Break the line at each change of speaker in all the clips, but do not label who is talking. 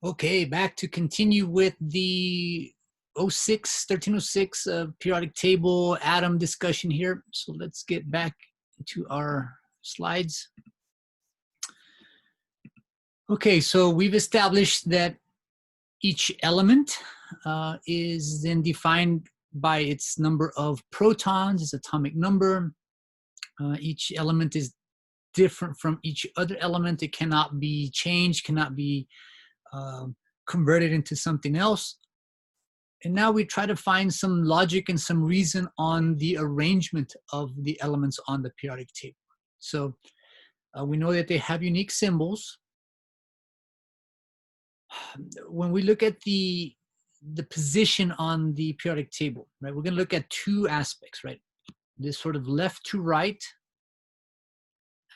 Okay, back to continue with the 1306 periodic table atom discussion here. So let's get back to our slides. Okay, so we've established that each element is then defined by its number of protons, its atomic number. Each element is different from each other element. It cannot be changed, cannot be converted into something else. And now we try to find some logic and some reason on the arrangement of the elements on the periodic table. So we know that they have unique symbols. When we look at the position on the periodic table, right, we're going to look at two aspects, right? This sort of left to right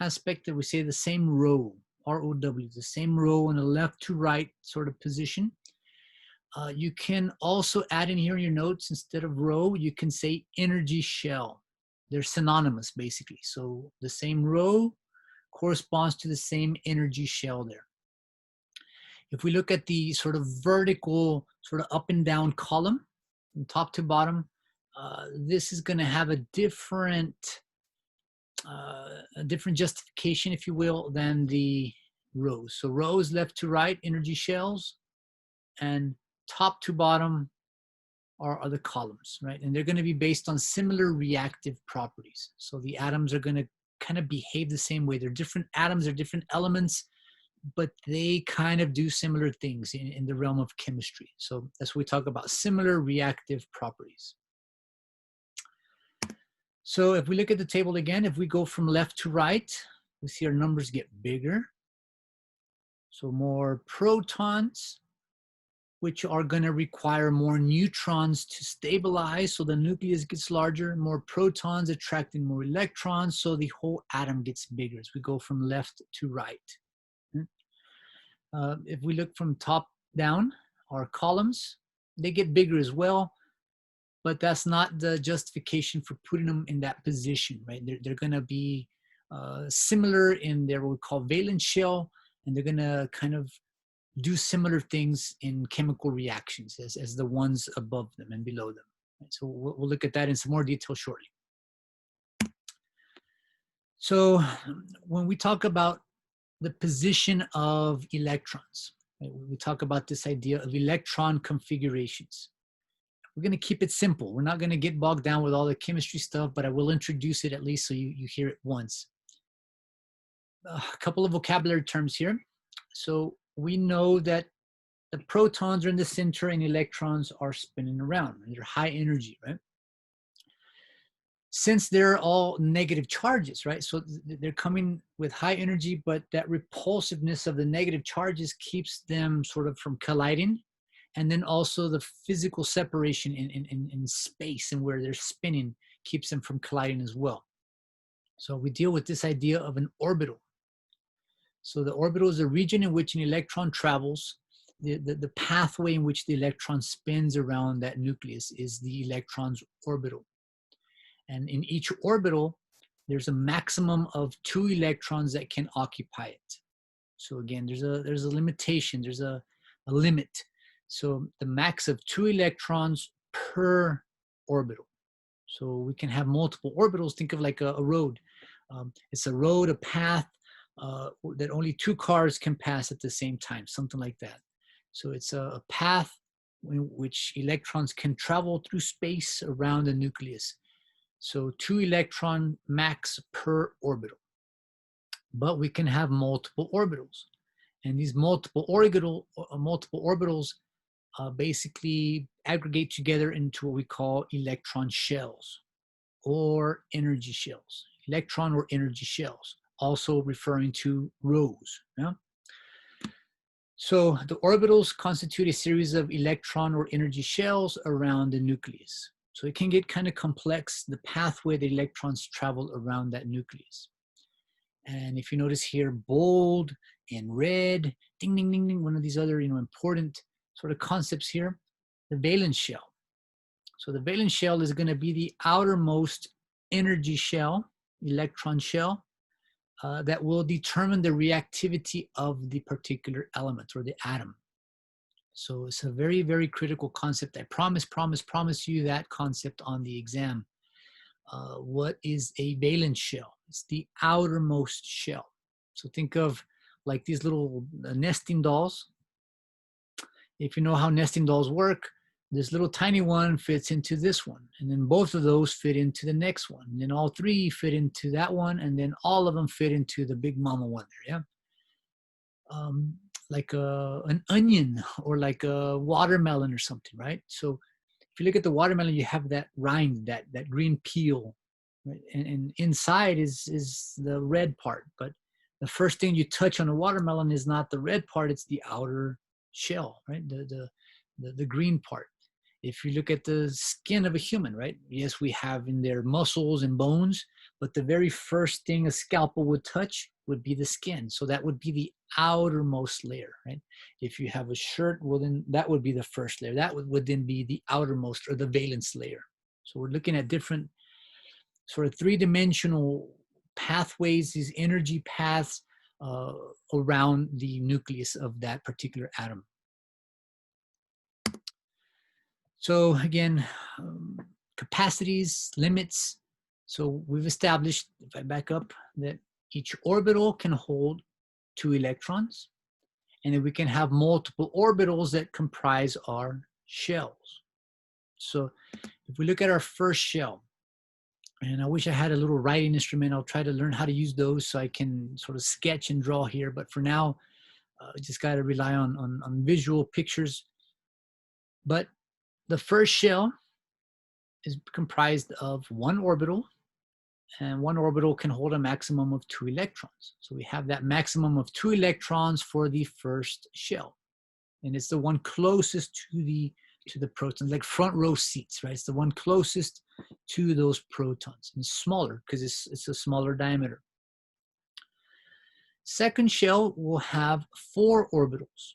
aspect that we say the same row, R-O-W, the same row in a left to right sort of position. You can also add in here in your notes, instead of row, you can say energy shell. They're synonymous, basically. So the same row corresponds to the same energy shell there. If we look at the sort of vertical, sort of up and down column, from top to bottom, this is going to have a different justification, if you will, than the rows. So rows left to right, energy shells, and top to bottom are the columns, right? And they're going to be based on similar reactive properties. So the atoms are going to kind of behave the same way. They're different atoms, they're different elements, but they kind of do similar things in the realm of chemistry. So that's what we talk about, similar reactive properties. So if we look at the table again, if we go from left to right, we see our numbers get bigger. So more protons, which are going to require more neutrons to stabilize, so the nucleus gets larger, more protons attracting more electrons, so the whole atom gets bigger as we go from left to right. If we look from top down, our columns, they get bigger as well, but that's not the justification for putting them in that position, right? They're going to be similar in their what we call valence shell, and they're going to kind of do similar things in chemical reactions as the ones above them and below them. Right? So we'll look at that in some more detail shortly. So when we talk about the position of electrons, right, we talk about this idea of electron configurations. We're going to keep it simple. We're not going to get bogged down with all the chemistry stuff, but I will introduce it at least so you hear it once. A couple of vocabulary terms here. So we know that the protons are in the center and electrons are spinning around. They're high energy, right? Since they're all negative charges, right? So they're coming with high energy, but that repulsiveness of the negative charges keeps them sort of from colliding. And then also the physical separation in space and where they're spinning keeps them from colliding as well. So we deal with this idea of an orbital. So the orbital is a region in which an electron travels. The pathway in which the electron spins around that nucleus is the electron's orbital. And in each orbital, there's a maximum of 2 electrons that can occupy it. So again, there's a limitation, there's a limit. So the max of 2 electrons per orbital. So we can have multiple orbitals. Think of like a road. It's a road, a path that only 2 cars can pass at the same time, something like that. So it's a path in which electrons can travel through space around the nucleus. So 2 electron max per orbital. But we can have multiple orbitals. And these multiple orbitals basically aggregate together into what we call electron shells or energy shells. Electron or energy shells, also referring to rows. Yeah? So the orbitals constitute a series of electron or energy shells around the nucleus. So it can get kind of complex, the pathway the electrons travel around that nucleus. And if you notice here, bold and red, ding, ding, ding, ding, one of these other important sort of concepts here, the valence shell. So the valence shell is going to be the outermost energy shell, electron shell, that will determine the reactivity of the particular element or the atom. So it's a very, very critical concept. I promise you that concept on the exam. What is a valence shell? It's the outermost shell. So think of like these little nesting dolls. If you know how nesting dolls work, this little tiny one fits into this one, and then both of those fit into the next one, and then all three fit into that one, and then all of them fit into the big mama one there, yeah? Like an onion or like a watermelon or something, right? So if you look at the watermelon, you have that rind, that green peel, right? And inside is the red part. But the first thing you touch on a watermelon is not the red part; it's the outer shell, right? The green part. If you look at the skin of a human, right? Yes, we have in there muscles and bones, but the very first thing a scalpel would touch would be the skin. So that would be the outermost layer, right? If you have a shirt, well, then that would be the first layer. That would then be the outermost or the valence layer. So we're looking at different sort of three-dimensional pathways, these energy paths around the nucleus of that particular atom. So again, capacities, limits. So we've established, if I back up, that each orbital can hold 2 electrons, and then we can have multiple orbitals that comprise our shells. So if we look at our first shell, and I wish I had a little writing instrument. I'll try to learn how to use those so I can sort of sketch and draw here. But for now, just got to rely on visual pictures. But the first shell is comprised of 1 orbital, and 1 orbital can hold a maximum of 2 electrons. So we have that maximum of 2 electrons for the first shell. And it's the one closest to the protons, like front row seats, right? It's the one closest to those protons. And it's smaller because it's a smaller diameter. Second shell will have 4 orbitals,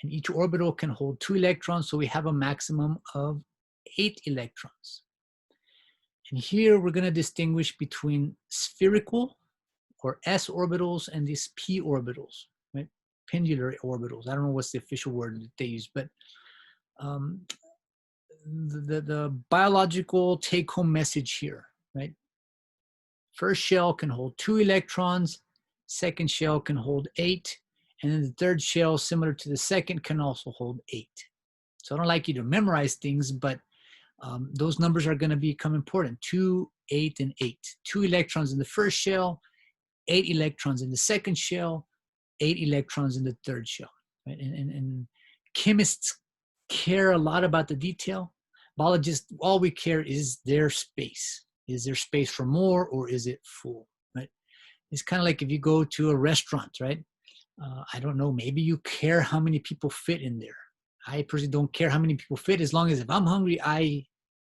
and each orbital can hold 2 electrons, so we have a maximum of 8 electrons. And here we're going to distinguish between spherical or s orbitals and these p orbitals, right? Pendular orbitals. I don't know what's the official word that they use, but the biological take-home message here, right? First shell can hold 2 electrons, second shell can hold 8, and then the third shell, similar to the second, can also hold 8. So I don't like you to memorize things, but those numbers are going to become important. 2, 8, and 8. 2 electrons in the first shell, 8 electrons in the second shell, 8 electrons in the third shell. Right? And chemists care a lot about the detail. Biologists, all we care is their space. Is there space for more, or is it full? Right? It's kind of like if you go to a restaurant, right? I don't know, maybe you care how many people fit in there. I personally don't care how many people fit, as long as if I'm hungry,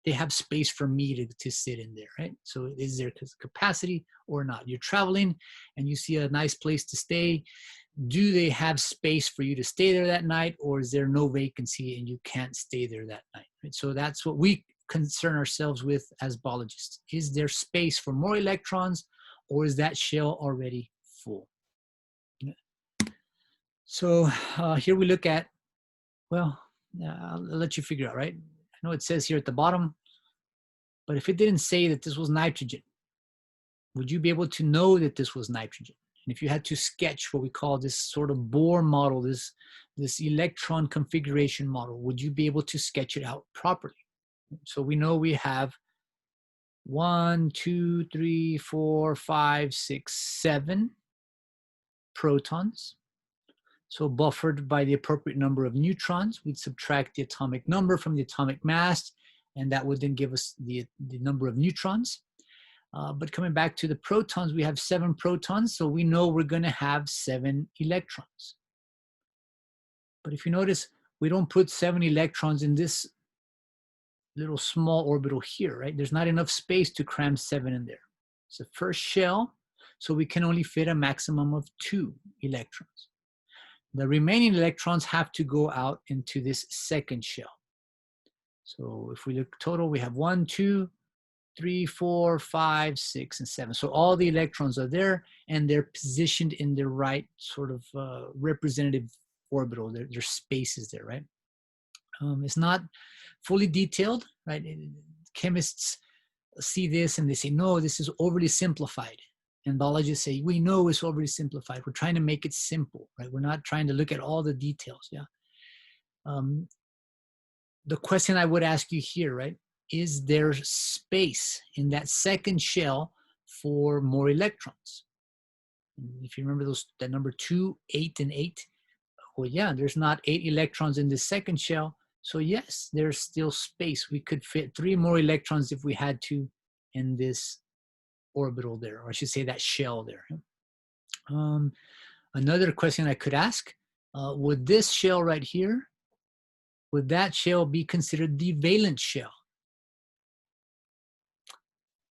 they have space for me to sit in there, right? So is there capacity or not? You're traveling and you see a nice place to stay. Do they have space for you to stay there that night, or is there no vacancy and you can't stay there that night? Right? So that's what we concern ourselves with as biologists. Is there space for more electrons, or is that shell already full? So here we look at, well, I'll let you figure out, right? I know it says here at the bottom, but if it didn't say that this was nitrogen, would you be able to know that this was nitrogen? And if you had to sketch what we call this sort of Bohr model, this electron configuration model, would you be able to sketch it out properly? So we know we have 1, 2, 3, 4, 5, 6, 7 protons. So buffered by the appropriate number of neutrons, we'd subtract the atomic number from the atomic mass, and that would then give us the number of neutrons. But coming back to the protons, we have 7 protons, so we know we're going to have 7 electrons. But if you notice, we don't put 7 electrons in this little small orbital here, right? There's not enough space to cram 7 in there. It's the first shell, so we can only fit a maximum of 2 electrons. The remaining electrons have to go out into this second shell. So if we look total, we have 1, 2, 3, 4, 5, 6, and 7. So all the electrons are there, and they're positioned in the right sort of representative orbital. There's spaces there, right? It's not fully detailed, right? Chemists see this and they say, no, this is overly simplified. And biologists say, we know it's overly simplified. We're trying to make it simple, right? We're not trying to look at all the details, yeah? The question I would ask you here, right? Is there space in that second shell for more electrons? If you remember that number 2, 8, and 8, well, yeah, there's not 8 electrons in the second shell. So yes, there's still space. We could fit 3 more electrons if we had to in this orbital there, or I should say that shell there. Another question I could ask, would this shell right here, would that shell be considered the valence shell?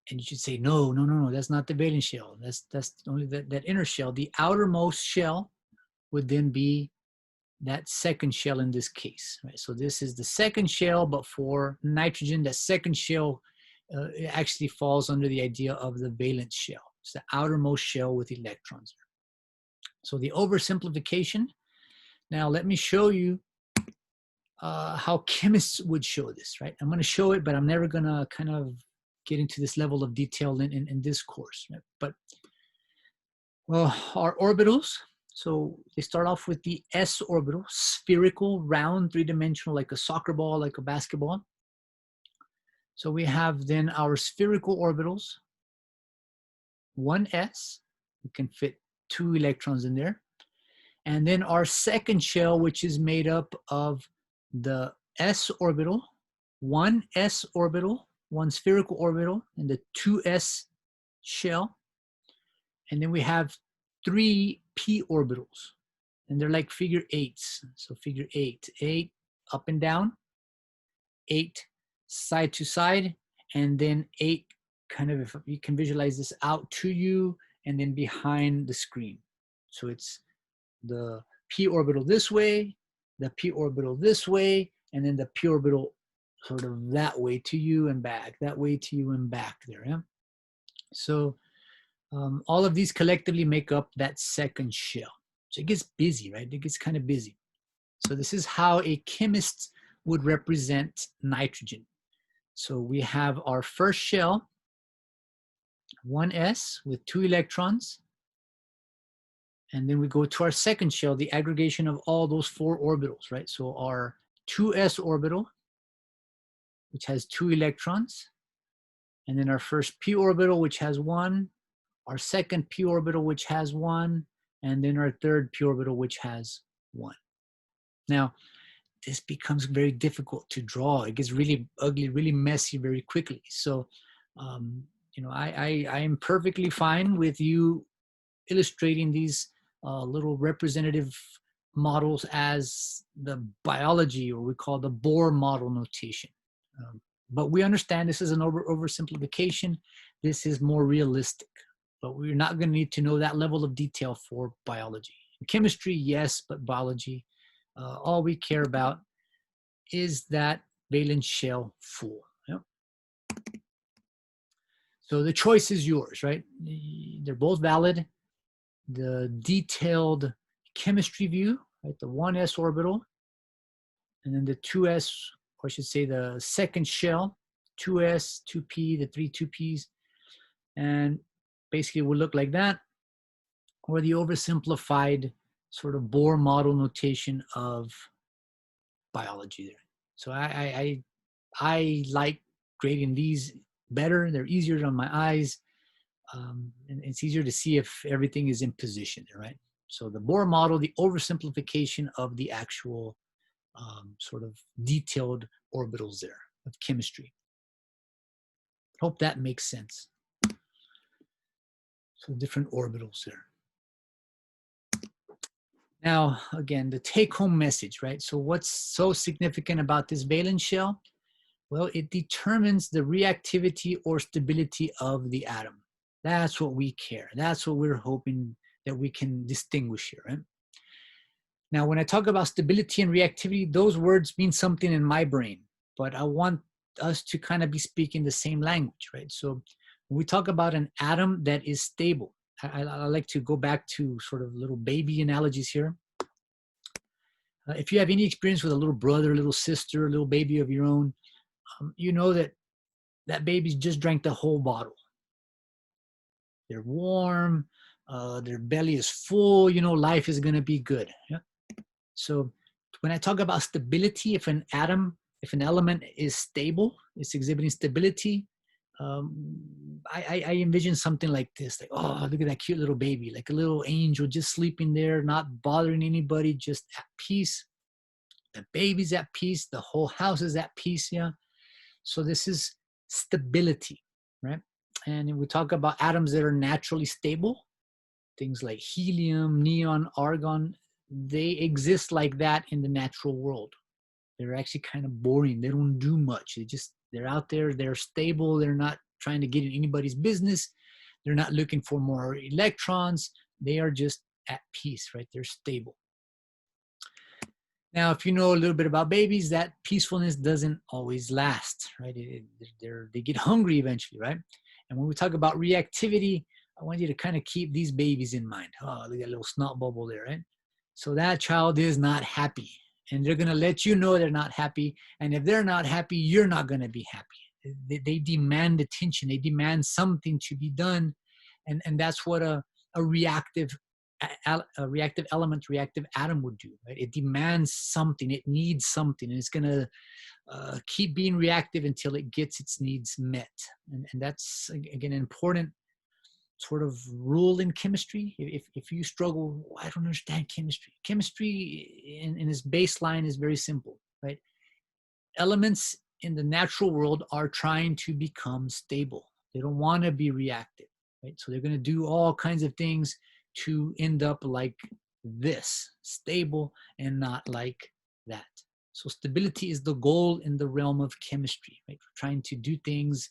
And you should say, no, that's not the valence shell. That's only that inner shell. The outermost shell would then be that second shell in this case, right? So this is the second shell, but for nitrogen, that second shell it actually falls under the idea of the valence shell. It's the outermost shell with electrons. So the oversimplification. Now let me show you how chemists would show this, right? I'm going to show it, but I'm never going to kind of get into this level of detail in this course, right? But well, our orbitals, so they start off with the s orbital, spherical, round, three-dimensional, like a soccer ball, like a basketball. So we have then our spherical orbitals, 1s, we can fit 2 electrons in there. And then our second shell, which is made up of the s orbital, 1s orbital, 1 spherical orbital, and the 2s shell. And then we have 3 p orbitals, and they're like figure 8s. So figure 8, 8 up and down, 8 side to side, and then 8 kind of, if you can visualize this, out to you and then behind the screen. So it's the p orbital this way, the p orbital this way, and then the p orbital sort of that way to you and back, that way to you and back there. Yeah? So all of these collectively make up that second shell. So it gets busy, right? It gets kind of busy. So this is how a chemist would represent nitrogen. So we have our first shell, 1s with 2 electrons. And then we go to our second shell, the aggregation of all those 4 orbitals, right? So our 2s orbital, which has 2 electrons. And then our first p orbital, which has 1. Our second p orbital, which has 1. And then our third p orbital, which has 1. Now, this becomes very difficult to draw. It gets really ugly, really messy very quickly. So, you know, I am perfectly fine with you illustrating these little representative models as the biology, or we call the Bohr model notation. But we understand this is an oversimplification. This is more realistic, but we're not going to need to know that level of detail for biology. In chemistry, yes, but biology, all we care about is that valence shell full. Yep. So the choice is yours, right? They're both valid. The detailed chemistry view, right? The 1s orbital, and then the 2s, or I should say the second shell, 2s, 2p, the 3 2p's, and basically it will look like that, or the oversimplified sort of Bohr model notation of biology there. So I like grading these better. They're easier on my eyes. And it's easier to see if everything is in position, right? So the Bohr model, the oversimplification of the actual sort of detailed orbitals there of chemistry. Hope that makes sense. So different orbitals there. Now, again, the take-home message, right? So what's so significant about this valence shell? Well, it determines the reactivity or stability of the atom. That's what we care. That's what we're hoping that we can distinguish here, right? Now, when I talk about stability and reactivity, those words mean something in my brain, but I want us to kind of be speaking the same language, right? So when we talk about an atom that is stable, I like to go back to sort of little baby analogies here. If you have any experience with a little brother, a little sister, a little baby of your own, you know that that baby's just drank the whole bottle. They're warm, their belly is full, you know, life is going to be good. Yeah? So when I talk about stability, if an element is stable, it's exhibiting stability, I envision something like this, like, oh, look at that cute little baby, like a little angel just sleeping there, not bothering anybody, just at peace. The baby's at peace, the whole house is at peace, yeah. So this is stability, right? And we talk about atoms that are naturally stable, things like helium, neon, argon, they exist like that in the natural world. They're actually kind of boring. They don't do much. They're out there, they're stable, they're not trying to get in anybody's business. They're not looking for more electrons. They are just at peace, right? They're stable. Now, if you know a little bit about babies, that peacefulness doesn't always last, right? They get hungry eventually, right? And when we talk about reactivity, I want you to kind of keep these babies in mind. Oh, look at that little snot bubble there, right? So that child is not happy, and they're going to let you know they're not happy. And if they're not happy, you're not going to be happy. They demand attention. They demand something to be done. And that's what a reactive element, reactive atom would do, right? It demands something, it needs something, and it's going to keep being reactive until it gets its needs met. And that's, again, an important sort of rule in chemistry. If you struggle, I don't understand chemistry. Chemistry in its baseline is very simple, right? Elements in the natural world are trying to become stable. They don't want to be reactive, right? So they're going to do all kinds of things to end up like this, stable and not like that. So stability is the goal in the realm of chemistry, right? We're trying to do things,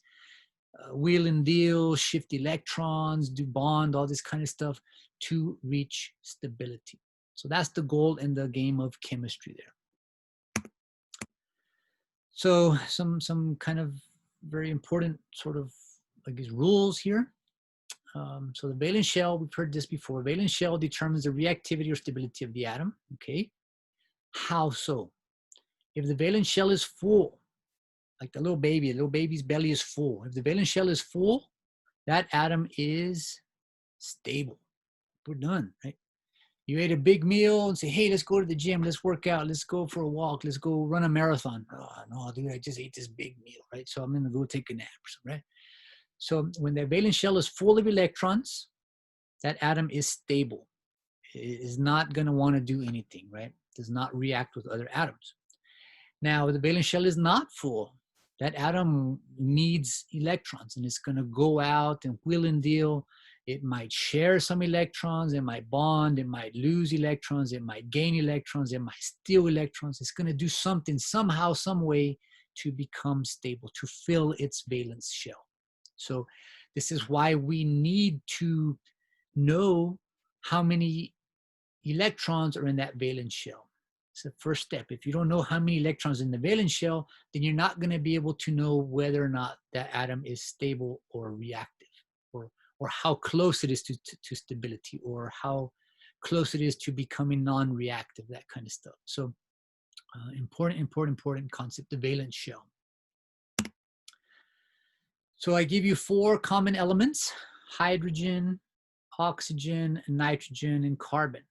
wheel and deal, shift electrons, do bond, all this kind of stuff to reach stability. So that's the goal in the game of chemistry there. So some kind of very important sort of, I guess, rules here. So the valence shell, we've heard this before. Valence shell determines the reactivity or stability of the atom. Okay. How so? If the valence shell is full, like the little baby's belly is full. If the valence shell is full, that atom is stable. We're done, right? You ate a big meal and say, hey, let's go to the gym, let's work out, let's go for a walk, let's go run a marathon. Oh, no, dude, I just ate this big meal, right? So I'm going to go take a nap, right? So when the valence shell is full of electrons, that atom is stable. It is not going to want to do anything, right? Does not react with other atoms. Now, the valence shell is not full. That atom needs electrons, and it's going to go out and wheel and deal. It might share some electrons, it might bond, it might lose electrons, it might gain electrons, it might steal electrons. It's going to do something somehow, some way to become stable, to fill its valence shell. So this is why we need to know how many electrons are in that valence shell. It's the first step. If you don't know how many electrons in the valence shell, then you're not going to be able to know whether or not that atom is stable or reactive, or how close it is to stability, or how close it is to becoming non-reactive, that kind of stuff. So important concept, the valence shell. So I give you 4 common elements: hydrogen, oxygen, nitrogen, and carbon.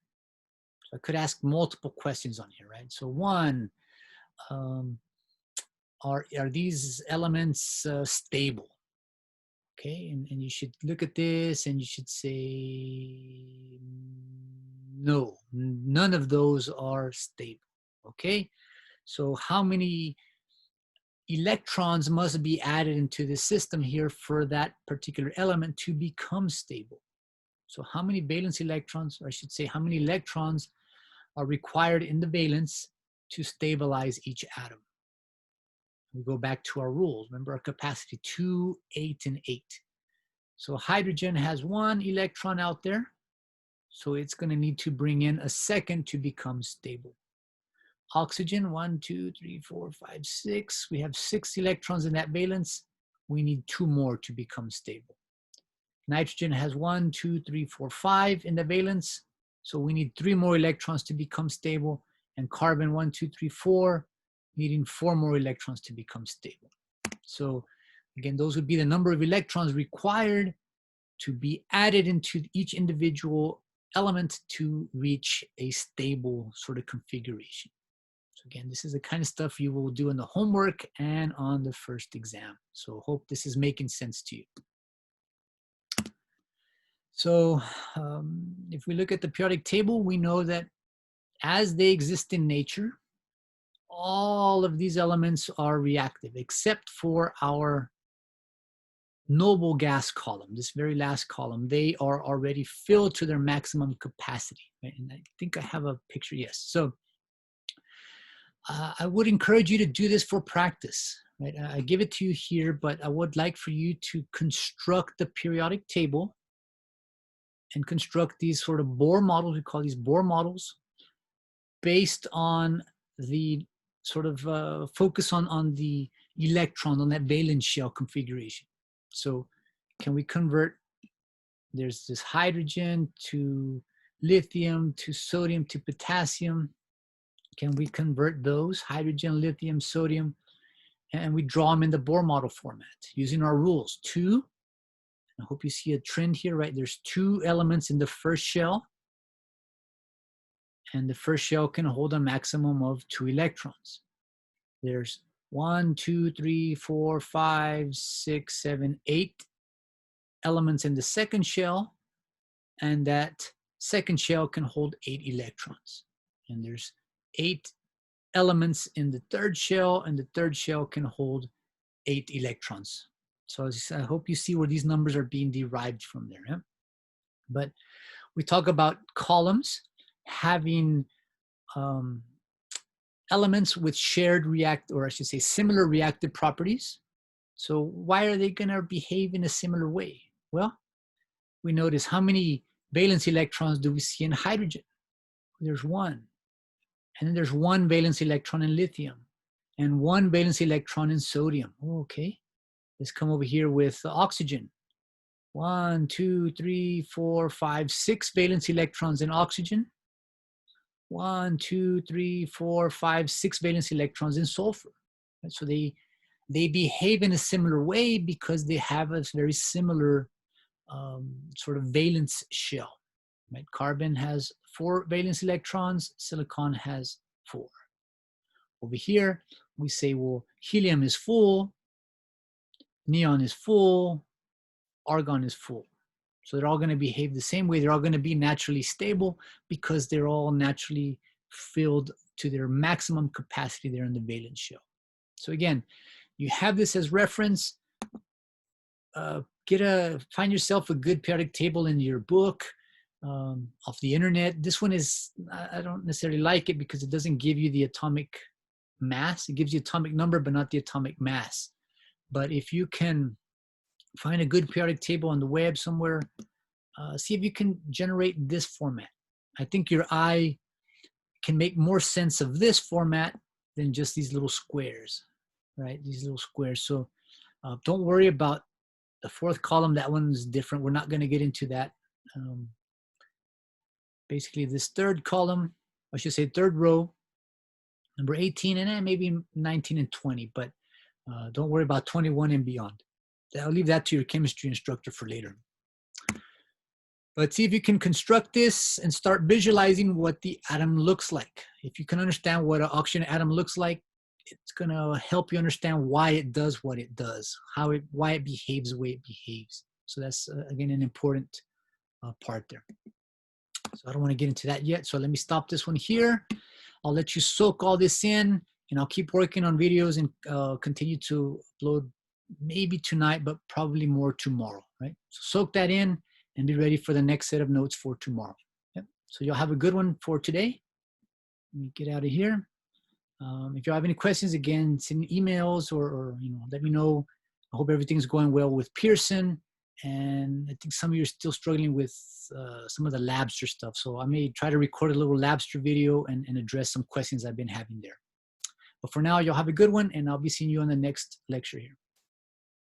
So I could ask multiple questions on here, right? So one, are these elements stable? Okay, and you should look at this and you should say, no, none of those are stable. Okay, so how many electrons must be added into the system here for that particular element to become stable? So how many valence electrons, or I should say how many electrons are required in the valence to stabilize each atom? We go back to our rules. Remember our capacity, 2, 8, and 8. So hydrogen has 1 electron out there. So it's going to need to bring in a second to become stable. Oxygen, 1, 2, 3, 4, 5, 6. We have 6 electrons in that valence. We need 2 more to become stable. Nitrogen has 1, 2, 3, 4, 5 in the valence. So we need 3 more electrons to become stable. and carbon 1, 2, 3, 4, needing 4 more electrons to become stable. So again, those would be the number of electrons required to be added into each individual element to reach a stable sort of configuration. So again, this is the kind of stuff you will do in the homework and on the first exam. So hope this is making sense to you. So if we look at the periodic table, we know that as they exist in nature, all of these elements are reactive except for our noble gas column, this very last column. They are already filled to their maximum capacity, right? And I think I have a picture, yes. So I would encourage you to do this for practice, right? I give it to you here, but I would like for you to construct the periodic table and construct these sort of Bohr models, we call these Bohr models, based on the sort of focus on the electron, on that valence shell configuration. So can we convert, there's this hydrogen to lithium to sodium to potassium. Can we convert those, hydrogen, lithium, sodium, and we draw them in the Bohr model format using our rules. 2, I hope you see a trend here, right? There's 2 elements in the first shell, and the first shell can hold a maximum of 2 electrons. There's 1, 2, 3, 4, 5, 6, 7, 8 elements in the second shell, and that second shell can hold 8 electrons. And there's 8 elements in the third shell, and the third shell can hold 8 electrons. So I hope you see where these numbers are being derived from there. Yeah? But we talk about columns having elements with shared similar reactive properties. So why are they going to behave in a similar way? Well, we notice how many valence electrons do we see in hydrogen? There's 1. And then there's 1 valence electron in lithium and 1 valence electron in sodium. Oh, okay. Let's come over here with oxygen. 1, 2, 3, 4, 5, 6 valence electrons in oxygen. 1, 2, 3, 4, 5, 6 valence electrons in sulfur. Right? So they behave in a similar way because they have a very similar sort of valence shell. Right? Carbon has 4 valence electrons, silicon has 4. Over here, we say, well, helium is full, neon is full, argon is full. So they're all going to behave the same way. They're all going to be naturally stable because they're all naturally filled to their maximum capacity there in the valence shell. So again, you have this as reference. Find yourself a good periodic table in your book, off the internet. This one is, I don't necessarily like it because it doesn't give you the atomic mass. It gives you atomic number, but not the atomic mass. But if you can find a good periodic table on the web somewhere, see if you can generate this format. I think your eye can make more sense of this format than just these little squares, right? These little squares. So don't worry about the 4th column. That one's different. We're not going to get into that. Basically, this 3rd column, I should say 3rd row, number 18, and then maybe 19 and 20, but don't worry about 21 and beyond. I'll leave that to your chemistry instructor for later. But see if you can construct this and start visualizing what the atom looks like. If you can understand what an oxygen atom looks like, it's going to help you understand why it does what it does, why it behaves the way it behaves. So that's, again, an important part there. So I don't want to get into that yet. So let me stop this one here. I'll let you soak all this in, and I'll keep working on videos and continue to upload maybe tonight, but probably more tomorrow, right? So soak that in and be ready for the next set of notes for tomorrow. Yep. So you'll have a good one for today. Let me get out of here. If you have any questions, again, send emails or let me know. I hope everything's going well with Pearson. And I think some of you are still struggling with some of the Labster stuff. So I may try to record a little Labster video and address some questions I've been having there. But for now, y'all have a good one, and I'll be seeing you on the next lecture here.